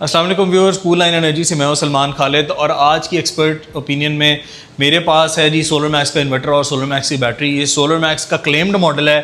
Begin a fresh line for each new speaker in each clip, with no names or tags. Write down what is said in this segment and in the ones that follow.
अस्सलाम वालेकुम viewers, cool line energy से मैं हूं सलमान खालिद और आज की एक्सपर्ट ओपिनियन में मेरे पास है जी सोलर मैक्स का इन्वर्टर और सोलर मैक्स की बैटरी। ये सोलर मैक्स का क्लेम्ड मॉडल है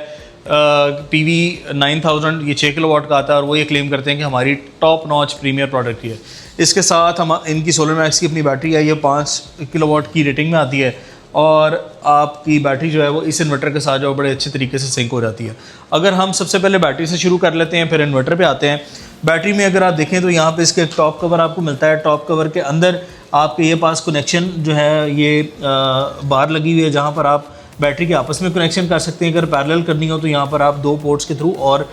PV 9000, ये 6 किलोवाट का आता है और वो ये क्लेम करते हैं कि हमारी टॉप नॉच प्रीमियर प्रोडक्ट है। इसके साथ हम इनकी सोलर मैक्स की अपनी बैटरी है, ये 5 किलोवाट की रेटिंग में आती है और आपकी बैटरी जो है वो इस इन्वर्टर के साथ जो बड़े अच्छे तरीके से सिंक हो जाती है। अगर हम सबसे पहले बैटरी से शुरू कर लेते हैं, फिर इन्वर्टर पे आते हैं। बैटरी में अगर आप देखें तो यहाँ पे इसके टॉप कवर आपको मिलता है। टॉप कवर के अंदर आपके ये पास कनेक्शन जो है ये बार लगी हुई है, जहाँ पर आप बैटरी के आपस में कनेक्शन कर सकते हैं। अगर पैरेलल करनी हो तो यहाँ पर आप 2 पोर्ट्स के थ्रू और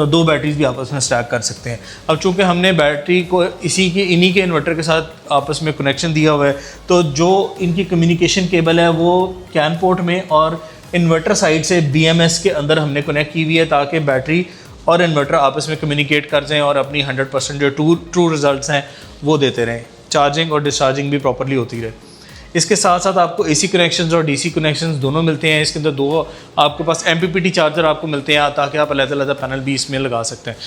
2 बैटरीज भी आपस में स्टैक कर सकते हैं। अब चूंकि हमने बैटरी को इन्हीं के इन्वर्टर के साथ आपस में कनेक्शन दिया हुआ है, तो जो इनकी कम्युनिकेशन केबल है वो कैन पोर्ट में और इन्वर्टर साइड से BMS के अंदर हमने कनेक्ट की हुई है, ताकि बैटरी और इन्वर्टर आपस में कम्युनिकेट कर जाएँ और अपनी 100% जो ट्रू रिजल्ट्स हैं वो देते रहें। चार्जिंग और डिस्चार्जिंग भी प्रॉपरली होती रहे। इसके साथ साथ आपको AC कनेक्शंस और DC कनेक्शंस दोनों मिलते हैं। इसके अंदर 2 आपके पास MPPT चार्जर आपको मिलते हैं, ताकि आप अलग-अलग पैनल भी इसमें लगा सकते हैं।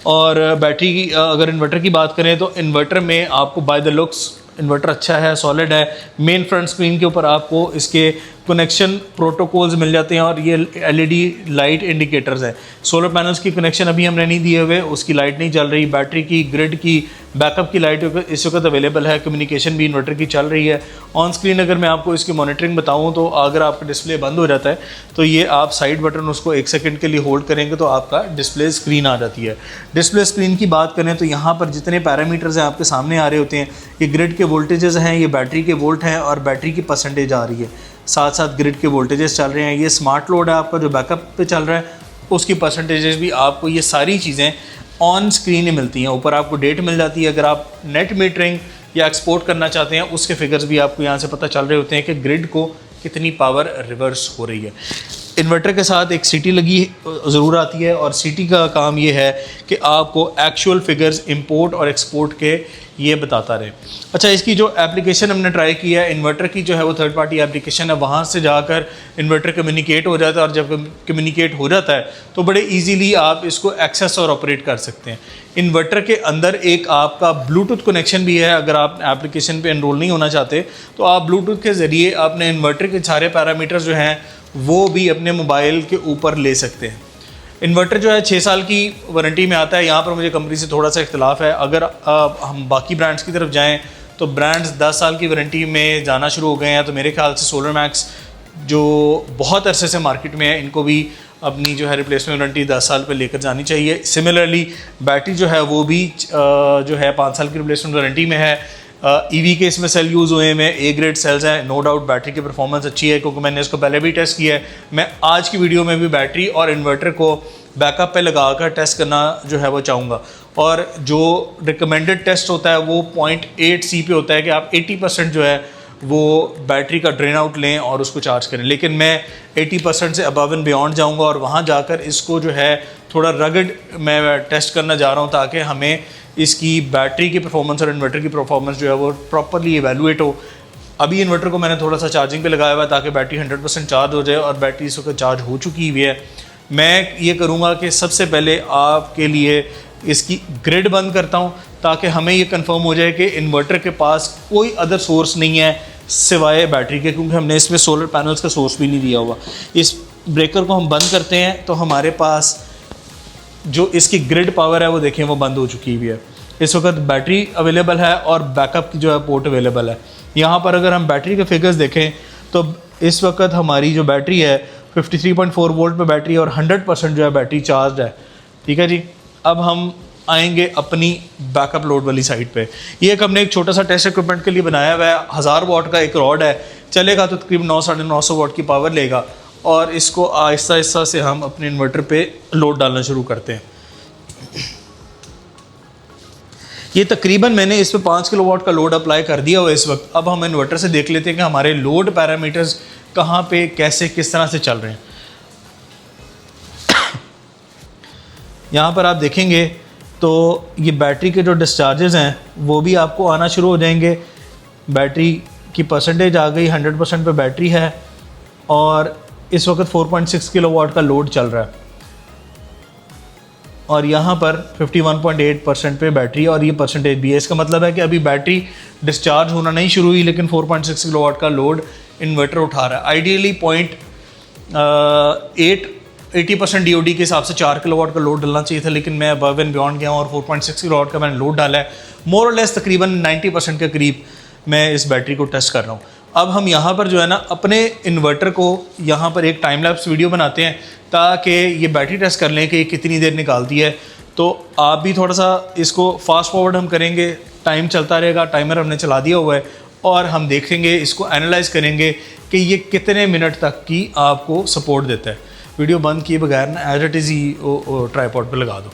और बैटरी की अगर इन्वर्टर की बात करें तो इन्वर्टर में आपको बाय द लुक्स इन्वर्टर अच्छा है, सॉलिड है। मेन फ्रंट स्क्रीन के ऊपर आपको इसके कनेक्शन प्रोटोकॉल्स मिल जाते हैं और ये LED लाइट इंडिकेटर्स हैं। सोलर पैनल्स की कनेक्शन अभी हमने नहीं दिए हुए, उसकी लाइट नहीं चल रही। बैटरी की, ग्रिड की, बैकअप की लाइट इस वक्त अवेलेबल है। कम्युनिकेशन भी इन्वर्टर की चल रही है। ऑन स्क्रीन अगर मैं आपको इसकी मॉनिटरिंग बताऊं तो अगर आपका डिस्प्ले बंद हो जाता है तो ये आप साइड बटन उसको 1 सेकंड के लिए होल्ड करेंगे तो आपका डिस्प्ले स्क्रीन आ जाती है। डिस्प्ले स्क्रीन की बात करें तो यहाँ पर जितने पैरामीटर्स हैं आपके सामने आ रहे होते हैं। ये ग्रिड के वोल्टेजेस हैं, ये बैटरी के वोल्ट हैं और बैटरी की परसेंटेज आ रही है। साथ साथ ग्रिड के वोल्टेजेस चल रहे हैं। ये स्मार्ट लोड है आपका जो बैकअप पे चल रहा है, उसकी परसेंटेजेस भी आपको ये सारी चीज़ें ऑन स्क्रीन ही मिलती हैं। ऊपर आपको डेट मिल जाती है। अगर आप नेट मीटरिंग या एक्सपोर्ट करना चाहते हैं उसके फिगर्स भी आपको यहाँ से पता चल रहे होते हैं कि ग्रिड को कितनी पावर रिवर्स हो रही है। इन्वर्टर के साथ एक CT लगी ज़रूर आती है और CT का काम ये है कि आपको एक्चुअल फिगर्स इंपोर्ट और एक्सपोर्ट के ये बताता रहे। अच्छा, इसकी जो एप्लीकेशन हमने ट्राई किया है इन्वर्टर की, जो है वो थर्ड पार्टी एप्लीकेशन है, वहाँ से जाकर इन्वर्टर कम्युनिकेट हो जाता है और जब कम्युनिकेट हो जाता है तो बड़े इजीली आप इसको एक्सेस और ऑपरेट कर सकते हैं। इन्वर्टर के अंदर एक आपका ब्लूटूथ कनेक्शन भी है। अगर आप एप्लीकेशन पे एनरोल नहीं होना चाहते तो आप ब्लूटूथ के ज़रिए अपने इन्वर्टर के सारे पैरामीटर्स जो हैं वो भी अपने मोबाइल के ऊपर ले सकते हैं। इन्वर्टर जो है 6 साल की वारंटी में आता है। यहाँ पर मुझे कंपनी से थोड़ा सा इख्तिलाफ है। अगर हम बाकी ब्रांड्स की तरफ जाएं तो ब्रांड्स 10 साल की वारंटी में जाना शुरू हो गए हैं। तो मेरे ख्याल से सोलर मैक्स जो बहुत अरसे से मार्केट में है, इनको भी अपनी जो है रिप्लेसमेंट वारंटी 10 साल पर लेकर जानी चाहिए। सिमिलरली बैटरी जो है वो भी जो है 5 साल की रिप्लेसमेंट वारंटी में है। EV के इसमें सेल यूज़ हुए हैं, A ग्रेड सेल्स हैं। नो डाउट बैटरी की परफॉर्मेंस अच्छी है क्योंकि मैंने इसको पहले भी टेस्ट किया है। मैं आज की वीडियो में भी बैटरी और इन्वर्टर को बैकअप पे लगाकर टेस्ट करना जो है वो चाहूँगा। और जो रिकमेंडेड टेस्ट होता है वो 0.8C पे होता है कि आप 80% जो है वो बैटरी का ड्रेन आउट लें और उसको चार्ज करें। लेकिन मैं 80% से अबव एंड बियॉन्ड जाऊँगा और वहाँ जाकर इसको जो है थोड़ा रगड मैं टेस्ट करना जा रहा हूँ, ताकि हमें इसकी बैटरी की परफॉर्मेंस और इन्वर्टर की परफॉर्मेंस जो है वो प्रॉपरली एवेलुएट हो। अभी इन्वर्टर को मैंने थोड़ा सा चार्जिंग पे लगाया हुआ है ताकि बैटरी 100% चार्ज हो जाए और बैटरी इस वक्त चार्ज हो चुकी हुई है। मैं ये करूँगा कि सबसे पहले आपके लिए इसकी ग्रिड बंद करता हूँ ताकि हमें ये कंफर्म हो जाए कि इन्वर्टर के पास कोई अदर सोर्स नहीं है सिवाय बैटरी के, क्योंकि हमने इसमें सोलर पैनल्स का सोर्स भी नहीं दिया हुआ। इस ब्रेकर को हम बंद करते हैं तो हमारे पास जो इसकी ग्रिड पावर है वो देखें वो बंद हो चुकी हुई है। इस वक्त बैटरी अवेलेबल है और बैकअप की जो है पोर्ट अवेलेबल है। यहाँ पर अगर हम बैटरी के फिगर्स देखें तो इस वक्त हमारी जो बैटरी है 53.4 वोल्ट पे बैटरी और 100% जो है बैटरी चार्ज है। ठीक है जी। अब हम आएंगे अपनी बैकअप लोड वाली साइड पे। ये एक हमने एक छोटा सा टेस्ट इक्विपमेंट के लिए बनाया हुआ है। 1000 वाट का एक रॉड है, चलेगा तो तकरीबन 900-950 वाट की पावर लेगा और इसको आहिस्ता आहिस्ता से हम अपने इन्वर्टर पे लोड डालना शुरू करते हैं। ये तकरीबन मैंने इस पर 5 किलोवाट का लोड अप्लाई कर दिया हुआ इस वक्त। अब हम इन्वर्टर से देख लेते हैं कि हमारे लोड पैरामीटर्स कहाँ पे कैसे किस तरह से चल रहे हैं। यहाँ पर आप देखेंगे तो ये बैटरी के जो डिस्चार्जेस हैं वो भी आपको आना शुरू हो जाएंगे। बैटरी की परसेंटेज आ गई, 100% पे बैटरी है और इस वक्त 4.6 किलोवाट का लोड चल रहा है। और यहाँ पर 51.8% पे बैटरी और ये परसेंटेज भी है। इसका मतलब है कि अभी बैटरी डिस्चार्ज होना नहीं शुरू हुई, लेकिन 4.6 किलोवाट का लोड इन्वर्टर उठा रहा है। आइडियली 80% DOD के हिसाब से 4 किलोवाट का लोड डलना चाहिए था, लेकिन मैं अबव एंड बियॉन्ड गया हूँ और 4.6 किलोवाट का मैंने लोड डाला है। मोर और लेस तकरीबन 90% के करीब मैं इस बैटरी को टेस्ट कर रहा हूँ। अब हम यहाँ पर जो है ना अपने इन्वर्टर को यहाँ पर एक टाइम लैप्स वीडियो बनाते हैं ताकि ये बैटरी टेस्ट कर लें कि कितनी देर निकालती है। तो आप भी थोड़ा सा इसको फास्ट फॉरवर्ड हम करेंगे, टाइम चलता रहेगा, टाइमर हमने चला दिया हुआ है और हम देखेंगे, इसको एनालाइज करेंगे कि ये कितने मिनट तक की आपको सपोर्ट देता है। वीडियो बंद किए बगैर ना एज इट इज़ ही ट्राइपॉड पर लगा दो।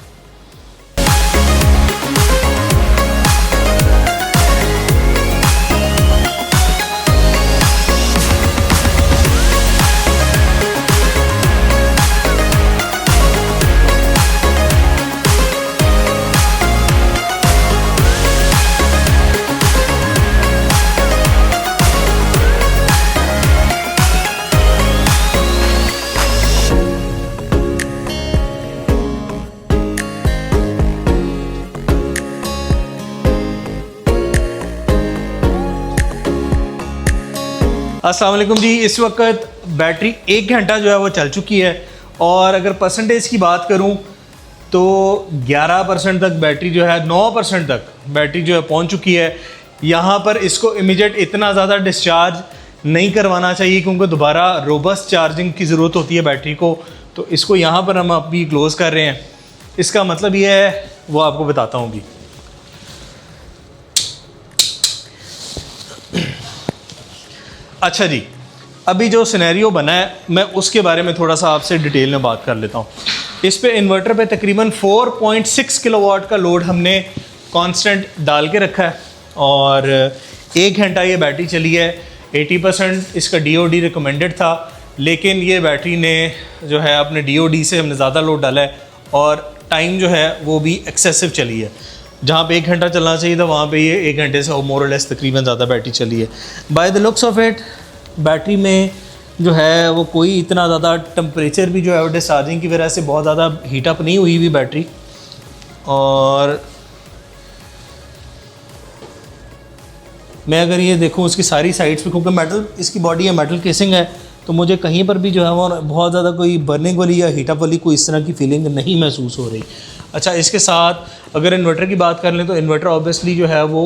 अस्सलाम वालेकुम जी। इस वक्त बैटरी 1 घंटा जो है वो चल चुकी है और अगर परसेंटेज की बात करूं तो 11% तक बैटरी जो है, 9% तक बैटरी जो है पहुंच चुकी है। यहाँ पर इसको इमीडिएट इतना ज़्यादा डिस्चार्ज नहीं करवाना चाहिए क्योंकि दोबारा रोबस्ट चार्जिंग की ज़रूरत होती है बैटरी को। तो इसको यहाँ पर हम अभी क्लोज़ कर रहे हैं। इसका मतलब ये है, वो आपको बताता हूँ अभी। अच्छा जी, अभी जो सिनेरियो बना है मैं उसके बारे में थोड़ा सा आपसे डिटेल में बात कर लेता हूँ। इस पे इन्वर्टर पे तकरीबन 4.6 किलोवाट का लोड हमने कांस्टेंट डाल के रखा है और 1 घंटा ये बैटरी चली है। 80% इसका DOD रिकमेंडेड था, लेकिन ये बैटरी ने जो है अपने DOD से हमने ज़्यादा लोड डाला है और टाइम जो है वो भी एक्सेसिव चली है। जहाँ पे 1 घंटा चलना चाहिए था वहाँ पे ये 1 घंटे से मोर और लेस तकरीबन ज़्यादा बैटरी चली है। By the looks of it battery में जो है वो कोई इतना ज़्यादा टेम्परेचर भी जो है वो डिस्चार्जिंग की वजह से बहुत ज़्यादा हीटअप नहीं हुई हुई बैटरी। और मैं अगर ये देखूँ उसकी सारी साइड्स पे, क्योंकि मेटल इसकी बॉडी है, मेटल केसिंग है, तो मुझे कहीं पर भी जो है वो बहुत ज़्यादा कोई बर्निंग वाली या हीटअप वाली कोई इस तरह की फीलिंग नहीं महसूस हो रही। अच्छा, इसके साथ अगर इन्वर्टर की बात कर लें तो इन्वर्टर ऑब्वियसली जो है वो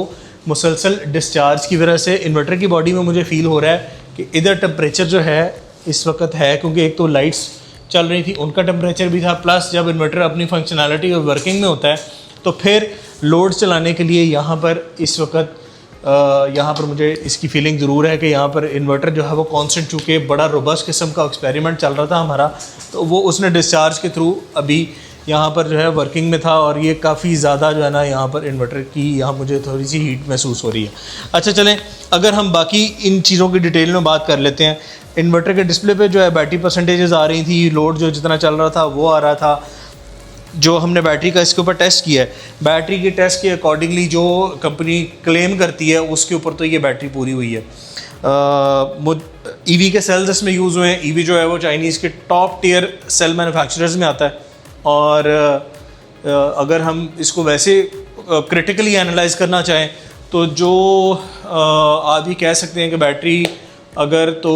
मुसलसल डिस्चार्ज की वजह से इन्वर्टर की बॉडी में मुझे फ़ील हो रहा है कि इधर टेम्परेचर जो है इस वक्त है, क्योंकि एक तो लाइट्स चल रही थी उनका टेम्परेचर भी था, प्लस जब इन्वर्टर अपनी फंक्शनैलिटी और वर्किंग में होता है तो फिर लोड चलाने के लिए यहाँ पर इस वक्त यहाँ पर मुझे इसकी फीलिंग ज़रूर है कि यहाँ पर इन्वर्टर जो है वो कॉन्स्टेंट, चूँकि बड़ा रोबस्ट किस्म का एक्सपेरिमेंट चल रहा था हमारा, तो वो उसने डिस्चार्ज के थ्रू अभी यहाँ पर जो है वर्किंग में था और ये काफ़ी ज़्यादा जो है ना यहाँ पर इन्वर्टर की यहाँ मुझे थोड़ी सी हीट महसूस हो रही है। अच्छा चलें, अगर हम बाकी इन चीज़ों की डिटेल में बात कर लेते हैं। इन्वर्टर के डिस्प्ले पे जो है बैटरी परसेंटेजेस आ रही थी, लोड जो जितना चल रहा था वो आ रहा था। जो हमने बैटरी का इसके ऊपर टेस्ट किया है, बैटरी के टेस्ट के अकॉर्डिंगली जो कंपनी क्लेम करती है उसके ऊपर तो ये बैटरी पूरी हुई है। EV के सेल्स इसमें यूज़ हुए हैं। EV जो है वो चाइनीज़ के टॉप टियर सेल मैन्युफैक्चरर्स में आता है और अगर हम इसको वैसे क्रिटिकली एनालाइज करना चाहें तो जो आप भी कह सकते हैं कि बैटरी अगर तो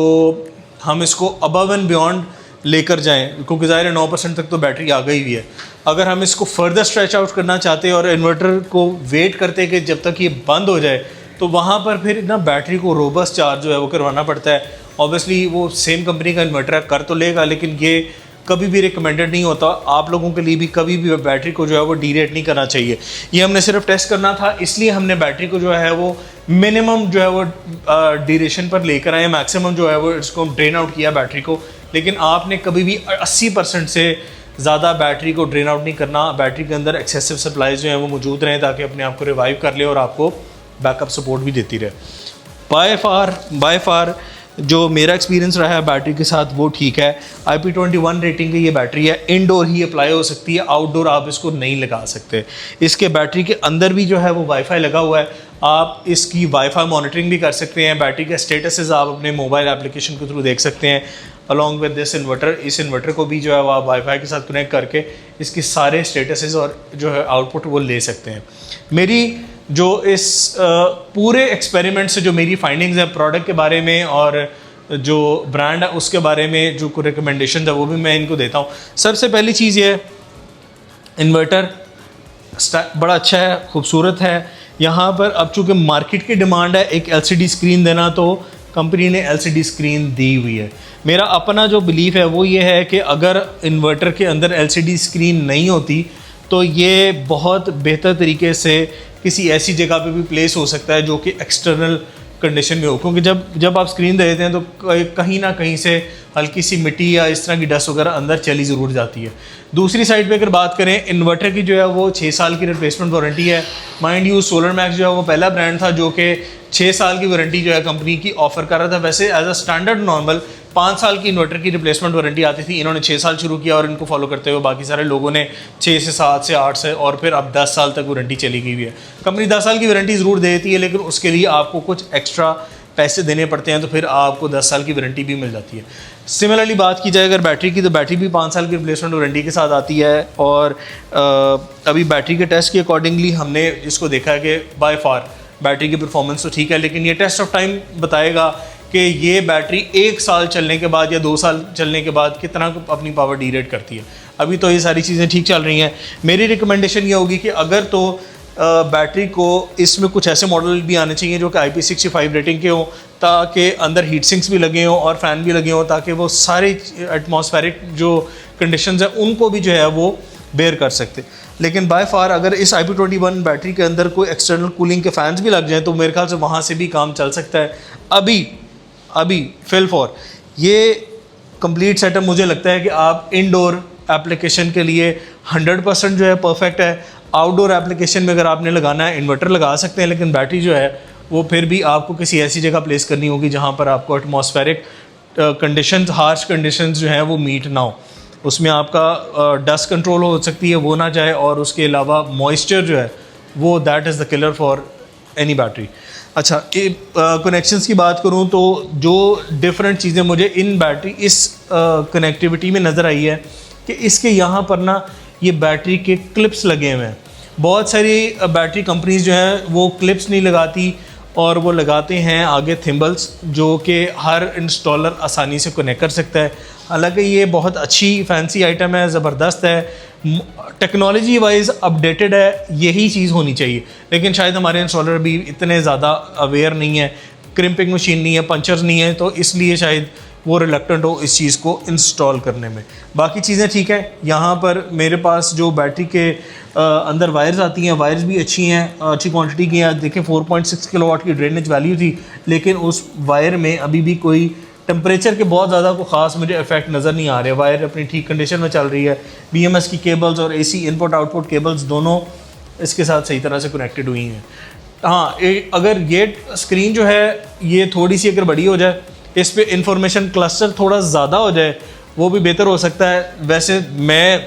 हम इसको अबव एंड बियॉन्ड लेकर जाएं, क्योंकि ज़ाहिर है 9% तक तो बैटरी आ गई हुई है। अगर हम इसको फर्दर स्ट्रेच आउट करना चाहते हैं और इन्वर्टर को वेट करते कि जब तक ये बंद हो जाए, तो वहाँ पर फिर ना बैटरी को रोबस्ट चार्ज जो है वो करवाना पड़ता है। ऑब्वियसली वो सेम कंपनी का इन्वर्टर कर तो लेगा, लेकिन ये कभी भी रिकमेंडेड नहीं होता। आप लोगों के लिए भी कभी भी बैटरी को जो है वो डीरेट नहीं करना चाहिए। ये हमने सिर्फ टेस्ट करना था, इसलिए हमने बैटरी को जो है वो मिनिमम जो है वो ड्यूरेशन पर लेकर आए, मैक्सिमम जो है वो इसको ड्रेन आउट किया बैटरी को। लेकिन आपने कभी भी 80% से ज़्यादा बैटरी को ड्रेन आउट नहीं करना। बैटरी के अंदर एक्सेसिव सप्लाईज जो हैं वो मौजूद रहें ताकि अपने आप को रिवाइव कर ले और आपको बैकअप सपोर्ट भी देती रहे। बाय फार जो मेरा एक्सपीरियंस रहा है बैटरी के साथ वो ठीक है। IP21 रेटिंग की ये बैटरी है, इंडोर ही अप्लाई हो सकती है, आउटडोर आप इसको नहीं लगा सकते। इसके बैटरी के अंदर भी जो है वो वाईफाई लगा हुआ है, आप इसकी वाईफाई मॉनिटरिंग भी कर सकते हैं, बैटरी का स्टेटसेस आप अपने मोबाइल एप्लीकेशन के थ्रू देख सकते हैं। अलॉन्ग विद दिस इन्वर्टर, इस इन्वर्टर को भी जो है वो आप वाईफाई के साथ कनेक्ट करके इसके सारे स्टेटसेस और जो है आउटपुट वो ले सकते हैं। मेरी जो इस पूरे एक्सपेरिमेंट से जो मेरी फाइंडिंग्स हैं प्रोडक्ट के बारे में और जो ब्रांड है उसके बारे में जो रिकमेंडेशन है वो भी मैं इनको देता हूँ। सबसे पहली चीज़ ये है, इन्वर्टर बड़ा अच्छा है, खूबसूरत है। यहाँ पर अब चूँकि मार्केट की डिमांड है एक LCD स्क्रीन देना, तो कंपनी ने LCD स्क्रीन दी हुई है। मेरा अपना जो बिलीफ है वो ये है कि अगर इन्वर्टर के अंदर LCD स्क्रीन नहीं होती तो ये बहुत बेहतर तरीके से किसी ऐसी जगह पे भी प्लेस हो सकता है जो कि एक्सटर्नल कंडीशन में हो, क्योंकि जब आप स्क्रीन दे देते हैं तो कहीं ना कहीं से हल्की सी मिट्टी या इस तरह की डस्ट वगैरह अंदर चली ज़रूर जाती है। दूसरी साइड पे अगर बात करें, इन्वर्टर की जो है वो 6 साल की रिप्लेसमेंट वारंटी है। माइंड यू सोलर मैक्स जो है वो पहला ब्रांड था जो कि 6 साल की वारंटी जो है कंपनी की ऑफर कर रहा था। वैसे एज अ स्टैंडर्ड नॉर्मल 5 साल की इन्वर्टर की रिप्लेसमेंट वारंटी आती थी, इन्होंने 6 साल शुरू किया और इनको फॉलो करते हुए बाकी सारे लोगों ने 6 से 7 से 8 से और फिर अब 10 साल तक वारंटी चली गई हुई है। कंपनी 10 साल की वारंटी ज़रूर देती है, लेकिन उसके लिए आपको कुछ एक्स्ट्रा पैसे देने पड़ते हैं, तो फिर आपको 10 साल की वारंटी भी मिल जाती है। सिमिलरली बात की जाए अगर बैटरी की, तो बैटरी भी 5 साल की रिप्लेसमेंट वारंटी के साथ आती है। और अभी बैटरी के टेस्ट के अकॉर्डिंगली हमने इसको देखा है कि बाय फार बैटरी की परफॉर्मेंस तो ठीक है, लेकिन ये टेस्ट ऑफ टाइम बताएगा कि ये बैटरी 1 साल चलने के बाद या 2 साल चलने के बाद कितना अपनी पावर डीरेट करती है। अभी तो ये सारी चीज़ें ठीक चल रही हैं। मेरी रिकमेंडेशन ये होगी कि अगर तो बैटरी को इसमें कुछ ऐसे मॉडल भी आने चाहिए जो कि IP65 रेटिंग के हों, ताकि अंदर हीट सिंक्स भी लगे हों और फ़ैन भी लगे हों, ताकि वो सारे एटमॉस्फेरिक जो कंडीशंस हैं उनको भी जो है वो बेयर कर सकते। लेकिन बाय फार अगर इस IP21 बैटरी के अंदर कोई एक्सटर्नल कूलिंग के फ़ैन्स भी लग जाएँ तो मेरे ख्याल से वहाँ से भी काम चल सकता है। अभी फिल फॉर ये कंप्लीट सेटअप मुझे लगता है कि आप इनडोर एप्लीकेशन के लिए 100% जो है परफेक्ट है। आउटडोर एप्लीकेशन में अगर आपने लगाना है इन्वर्टर लगा सकते हैं, लेकिन बैटरी जो है वो फिर भी आपको किसी ऐसी जगह प्लेस करनी होगी जहाँ पर आपको एटमॉस्फेरिक कंडीशंस, हार्श कंडीशंस जो हैं वो मीट ना हो। उसमें आपका डस्ट कंट्रोल हो सकती है, वो ना जाए, और उसके अलावा मॉइस्चर जो है वो that is the killer for any battery. अच्छा, कनेक्शंस की बात करूं तो जो डिफरेंट चीज़ें मुझे इन बैटरी इस कनेक्टिविटी में नज़र आई है कि इसके यहाँ पर ना ये बैटरी के क्लिप्स लगे हुए हैं। बहुत सारी बैटरी कंपनीज जो हैं वो क्लिप्स नहीं लगाती और वो लगाते हैं आगे थिम्बल्स, जो कि हर इंस्टॉलर आसानी से कनेक्ट कर सकता है। हालांकि ये बहुत अच्छी फैंसी आइटम है, ज़बरदस्त है, टेक्नोलॉजी वाइज अपडेटेड है, यही चीज़ होनी चाहिए। लेकिन शायद हमारे इंस्टॉलर भी इतने ज़्यादा अवेयर नहीं है, क्रिम्पिंग मशीन नहीं है, पंचर्स नहीं है, तो इसलिए शायद वो रिलक्टेंट हो इस चीज़ को इंस्टॉल करने में। बाकी चीज़ें ठीक है। यहाँ पर मेरे पास जो बैटरी के अंदर वायर्स आती हैं, वायर्स भी अच्छी हैं, अच्छी क्वांटिटी की हैं। देखिए 4.6 किलोवाट की ड्रेनेज वैल्यू थी, लेकिन उस वायर में अभी भी कोई टेम्परेचर के बहुत ज़्यादा को ख़ास मुझे इफेक्ट नज़र नहीं आ रहे। वायर अपनी ठीक कंडीशन में चल रही है। BMS की केबल्स और AC इनपुट आउटपुट केबल्स दोनों इसके साथ सही तरह से कनेक्टेड हुई हैं। हाँ, अगर ये स्क्रीन जो है ये थोड़ी सी अगर बड़ी हो जाए, इस पर इंफॉर्मेशन क्लस्टर थोड़ा ज़्यादा हो जाए, वो भी बेहतर हो सकता है। वैसे मैं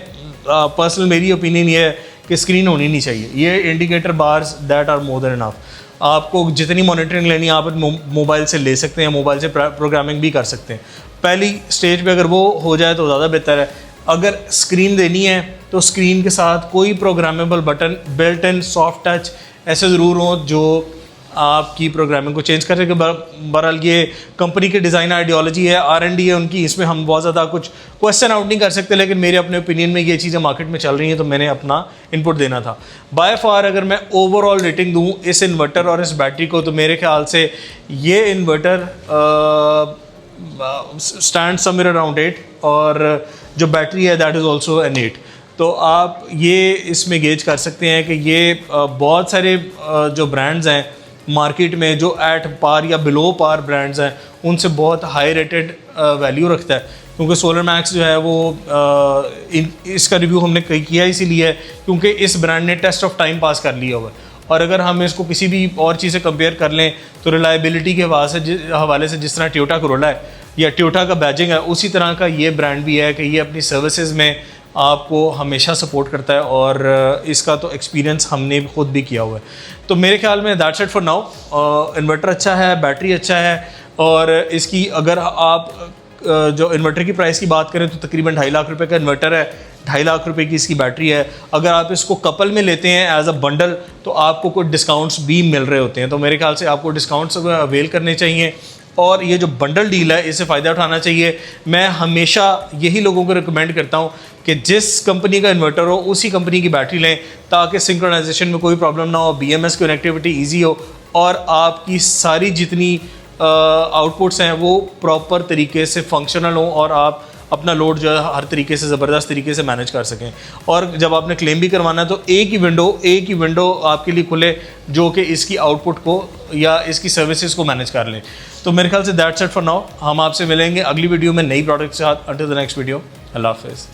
पर्सनल मेरी ओपिनियन ये है कि स्क्रीन होनी नहीं चाहिए। ये indicator bars that are more than enough. आपको जितनी मॉनिटरिंग लेनी है आप मोबाइल से ले सकते हैं, मोबाइल से प्रोग्रामिंग भी कर सकते हैं। पहली स्टेज पे अगर वो हो जाए तो ज़्यादा बेहतर है। अगर स्क्रीन देनी है तो स्क्रीन के साथ कोई programmable button, built in soft touch ऐसे ज़रूर हो जो आपकी प्रोग्रामिंग को चेंज कर सके। बहरहाल ये कंपनी की डिज़ाइन आइडियोलॉजी है, R&D है उनकी, इसमें हम बहुत ज़्यादा कुछ क्वेश्चन आउट नहीं कर सकते। लेकिन मेरे अपने ओपिनियन में ये चीज़ें मार्केट में चल रही हैं तो मैंने अपना इनपुट देना था। बाय फार अगर मैं ओवरऑल रेटिंग दूँ इस इन्वर्टर और इस बैटरी को, तो मेरे ख्याल से ये इन्वर्टर स्टैंड समवेयर अराउंड 8 और जो बैटरी है दैट इज़ ऑल्सो एन 8। तो आप ये इसमें गेज कर सकते हैं कि ये बहुत सारे जो ब्रांड्स हैं मार्केट में जो एट पार या बिलो पार ब्रांड्स हैं उनसे बहुत हाई रेटेड वैल्यू रखता है। क्योंकि सोलर मैक्स जो है वो इसका रिव्यू हमने किया इसीलिए है क्योंकि इस ब्रांड ने टेस्ट ऑफ टाइम पास कर लिया हुआ है और अगर हम इसको किसी भी और चीज़ से कंपेयर कर लें तो रिलायबिलिटी के हवाले से जिस तरह टोयोटा कोरोला है या टोयोटा का बैजिंग है, उसी तरह का ये ब्रांड भी है कि ये अपनी सर्विसेज में आपको हमेशा सपोर्ट करता है, और इसका तो एक्सपीरियंस हमने खुद भी किया हुआ है। तो मेरे ख्याल में that's it for now. Inverter अच्छा है, बैटरी अच्छा है, और इसकी अगर आप जो इन्वर्टर की प्राइस की बात करें तो तकरीबन 2.5 लाख रुपए का इन्वर्टर है, 2.5 लाख रुपए की इसकी बैटरी है। अगर आप इसको कपल में लेते हैं एज अ बंडल तो आपको कुछ डिस्काउंट्स भी मिल रहे होते हैं, तो मेरे ख्याल से आपको डिस्काउंट्स अवेल करने चाहिए, और ये जो बंडल डील है इससे फ़ायदा उठाना चाहिए। मैं हमेशा यही लोगों को रिकमेंड करता हूँ कि जिस कंपनी का इन्वर्टर हो उसी कंपनी की बैटरी लें, ताकि सिंक्रोनाइजेशन में कोई प्रॉब्लम ना हो, BMS कनेक्टिविटी ईजी हो, और आपकी सारी जितनी आउटपुट्स हैं वो प्रॉपर तरीके से फंक्शनल हों, और आप अपना लोड जो है हर तरीके से ज़बरदस्त तरीके से मैनेज कर सकें। और जब आपने क्लेम भी करवाना है तो एक ही विंडो आपके लिए खुले जो कि इसकी आउटपुट को या इसकी सर्विसेज को मैनेज कर लें। तो मेरे ख्याल से दैट्स इट फॉर नाउ। हम आपसे मिलेंगे अगली वीडियो में नई प्रोडक्ट के साथ। अंटिल द नेक्स्ट वीडियो, अल्लाह हाफ़िज़।